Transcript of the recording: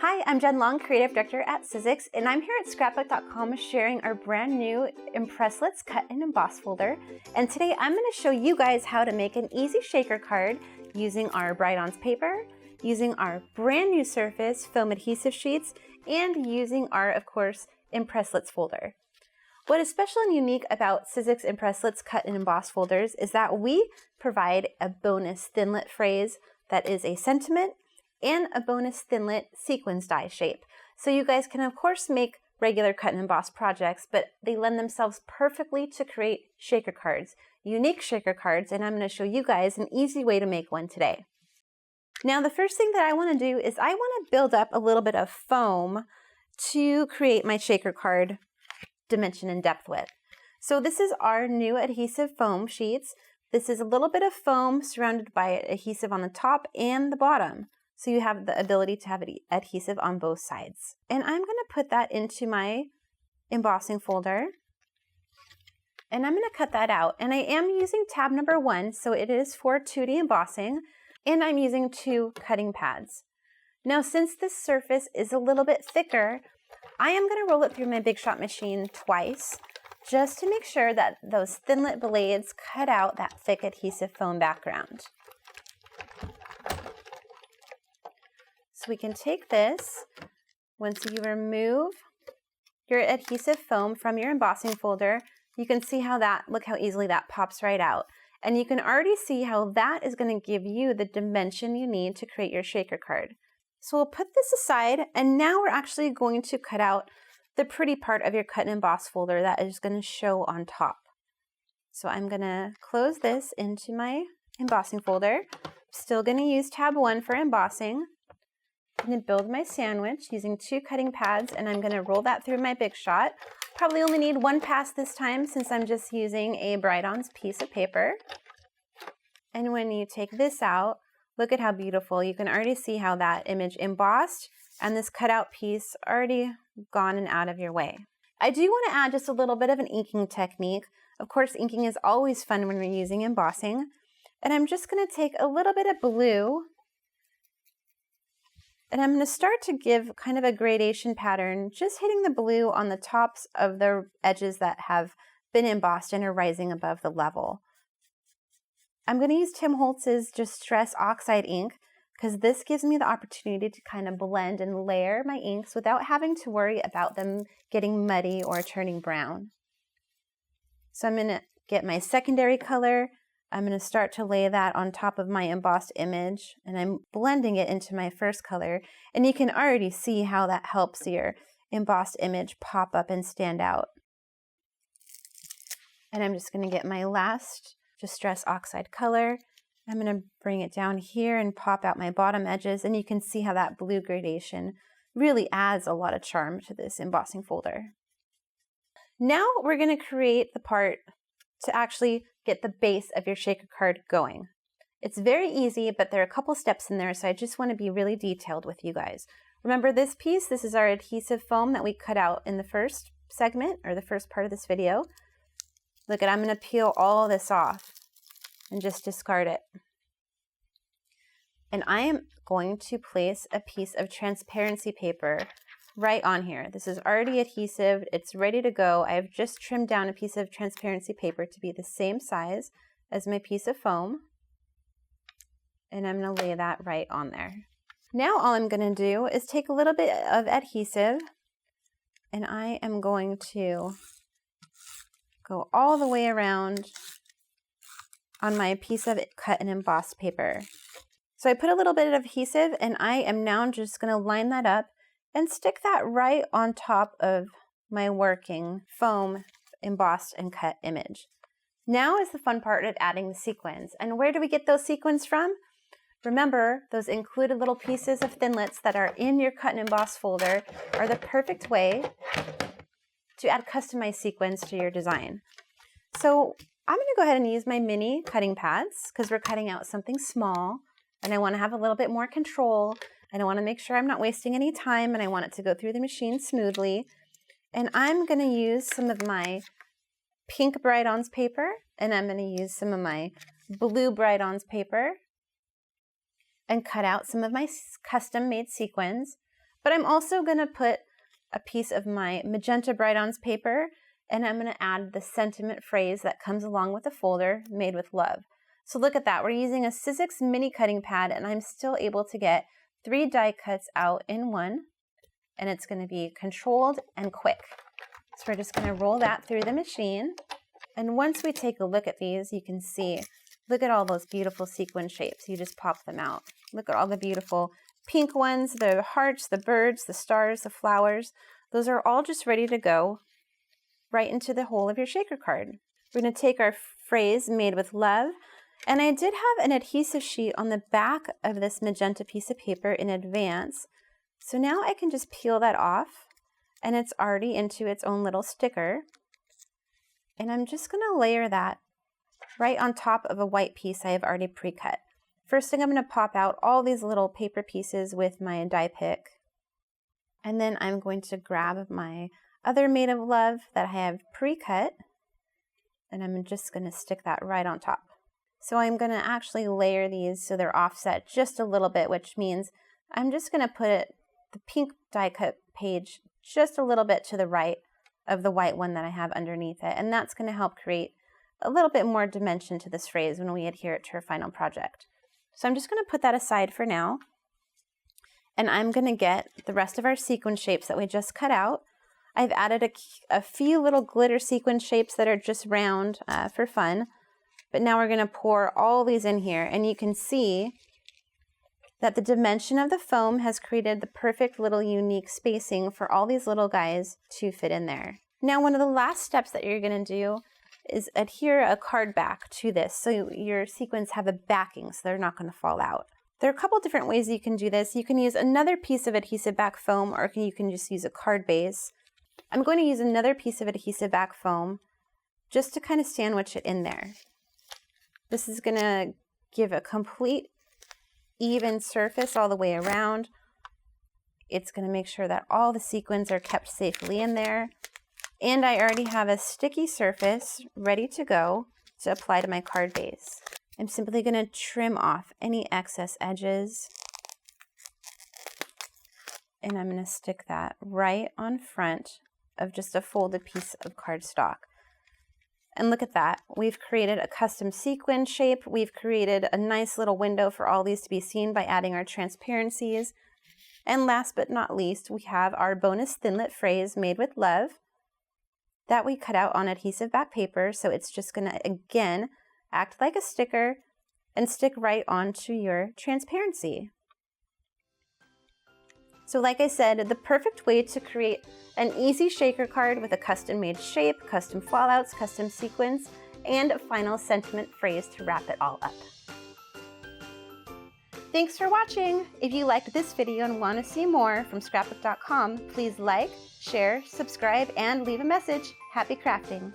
Hi, I'm Jen Long, Creative Director at Sizzix, and I'm here at Scrapbook.com sharing our brand new Impresslits Cut and Emboss folder. And today I'm going to show you guys how to make an easy shaker card using our Bride-Ons paper, using our brand new Surface foam adhesive sheets, and using our, of course, Impresslits folder. What is special and unique about Sizzix Impresslits Cut and Emboss folders is that we provide a bonus thinlit phrase that is a sentiment and a bonus thinlit sequins die shape. So you guys can of course make regular cut and emboss projects, but they lend themselves perfectly to create shaker cards, unique shaker cards, and I'm going to show you guys an easy way to make one today. Now the first thing that I want to do is I want to build up a little bit of foam to create my shaker card dimension and depth with. So this is our new adhesive foam sheets. This is a little bit of foam surrounded by adhesive on the top and the bottom. So you have the ability to have adhesive on both sides. And I'm going to put that into my embossing folder. And I'm going to cut that out. And I am using tab number 1, so it is for 2D embossing. And I'm using 2 cutting pads. Now, since this surface is a little bit thicker, I am going to roll it through my Big Shot machine twice, just to make sure that those thinlit blades cut out that thick adhesive foam background. So we can take this, once you remove your adhesive foam from your embossing folder, you can see how look how easily that pops right out. And you can already see how that is going to give you the dimension you need to create your shaker card. So we'll put this aside, and now we're actually going to cut out the pretty part of your cut and emboss folder that is going to show on top. So I'm going to close this into my embossing folder. Still going to use tab 1 for embossing. I'm going to build my sandwich using 2 cutting pads, and I'm going to roll that through my Big Shot. Probably only need 1 pass this time since I'm just using a Bride-Ons piece of paper. And when you take this out, look at how beautiful. You can already see how that image embossed and this cutout piece already gone and out of your way. I do want to add just a little bit of an inking technique. Of course, inking is always fun when we're using embossing. And I'm just going to take a little bit of blue, and I'm going to start to give kind of a gradation pattern, just hitting the blue on the tops of the edges that have been embossed and are rising above the level. I'm going to use Tim Holtz's Distress Oxide ink because this gives me the opportunity to kind of blend and layer my inks without having to worry about them getting muddy or turning brown. So I'm going to get my secondary color. I'm going to start to lay that on top of my embossed image, and I'm blending it into my first color. And you can already see how that helps your embossed image pop up and stand out. And I'm just going to get my last Distress Oxide color. I'm going to bring it down here and pop out my bottom edges, and you can see how that blue gradation really adds a lot of charm to this embossing folder. Now we're going to create the part to actually get the base of your shaker card going. It's very easy, but there are a couple steps in there, so I just want to be really detailed with you guys. Remember this piece, this is our adhesive foam that we cut out in the first segment, or the first part of this video. Look at, I'm going to peel all this off and just discard it. And I am going to place a piece of transparency paper right on here. This is already adhesive, it's ready to go. I've just trimmed down a piece of transparency paper to be the same size as my piece of foam. And I'm going to lay that right on there. Now all I'm going to do is take a little bit of adhesive, and I am going to go all the way around on my piece of cut and embossed paper. So I put a little bit of adhesive, and I am now just going to line that up and stick that right on top of my working foam embossed and cut image. Now is the fun part of adding the sequins. And where do we get those sequins from? Remember, those included little pieces of thinlits that are in your cut and emboss folder are the perfect way to add customized sequins to your design. So I'm going to go ahead and use my mini cutting pads because we're cutting out something small, and I want to have a little bit more control. And I want to make sure I'm not wasting any time, and I want it to go through the machine smoothly. And I'm going to use some of my pink Bride-Ons paper, and I'm going to use some of my blue Bride-Ons paper and cut out some of my custom made sequins. But I'm also going to put a piece of my magenta Bright-Ons paper, and I'm going to add the sentiment phrase that comes along with the folder, made with love. So look at that. We're using a Sizzix mini cutting pad, and I'm still able to get 3 die cuts out in one, and it's going to be controlled and quick. So we're just going to roll that through the machine. And once we take a look at these, you can see, look at all those beautiful sequin shapes. You just pop them out. Look at all the beautiful pink ones, the hearts, the birds, the stars, the flowers. Those are all just ready to go right into the hole of your shaker card. We're going to take our phrase, made with love, and I did have an adhesive sheet on the back of this magenta piece of paper in advance. So now I can just peel that off, and it's already into its own little sticker. And I'm just going to layer that right on top of a white piece I have already pre-cut. First thing, I'm going to pop out all these little paper pieces with my die pick. And then I'm going to grab my other made of love that I have pre-cut. And I'm just going to stick that right on top. So I'm going to actually layer these so they're offset just a little bit, which means I'm just going to put the pink die cut page just a little bit to the right of the white one that I have underneath it. And that's going to help create a little bit more dimension to this phrase when we adhere it to our final project. So I'm just going to put that aside for now. And I'm going to get the rest of our sequin shapes that we just cut out. I've added a few little glitter sequin shapes that are just round for fun. But now we're going to pour all these in here. And you can see that the dimension of the foam has created the perfect little unique spacing for all these little guys to fit in there. Now, one of the last steps that you're going to do is adhere a card back to this so your sequins have a backing so they're not going to fall out. There are a couple different ways you can do this. You can use another piece of adhesive back foam, or you can just use a card base. I'm going to use another piece of adhesive back foam just to kind of sandwich it in there. This is going to give a complete even surface all the way around. It's going to make sure that all the sequins are kept safely in there. And I already have a sticky surface ready to go to apply to my card base. I'm simply going to trim off any excess edges. And I'm going to stick that right on front of just a folded piece of cardstock. And look at that. We've created a custom sequin shape. We've created a nice little window for all these to be seen by adding our transparencies. And last but not least, we have our bonus thinlit phrase, made with love, that we cut out on adhesive back paper. So it's just going to, again, act like a sticker and stick right onto your transparency. So like I said, the perfect way to create an easy shaker card with a custom made shape, custom fallouts, custom sequins, and a final sentiment phrase to wrap it all up. Thanks for watching! If you liked this video and want to see more from Scrapbook.com, please like, share, subscribe, and leave a message. Happy crafting!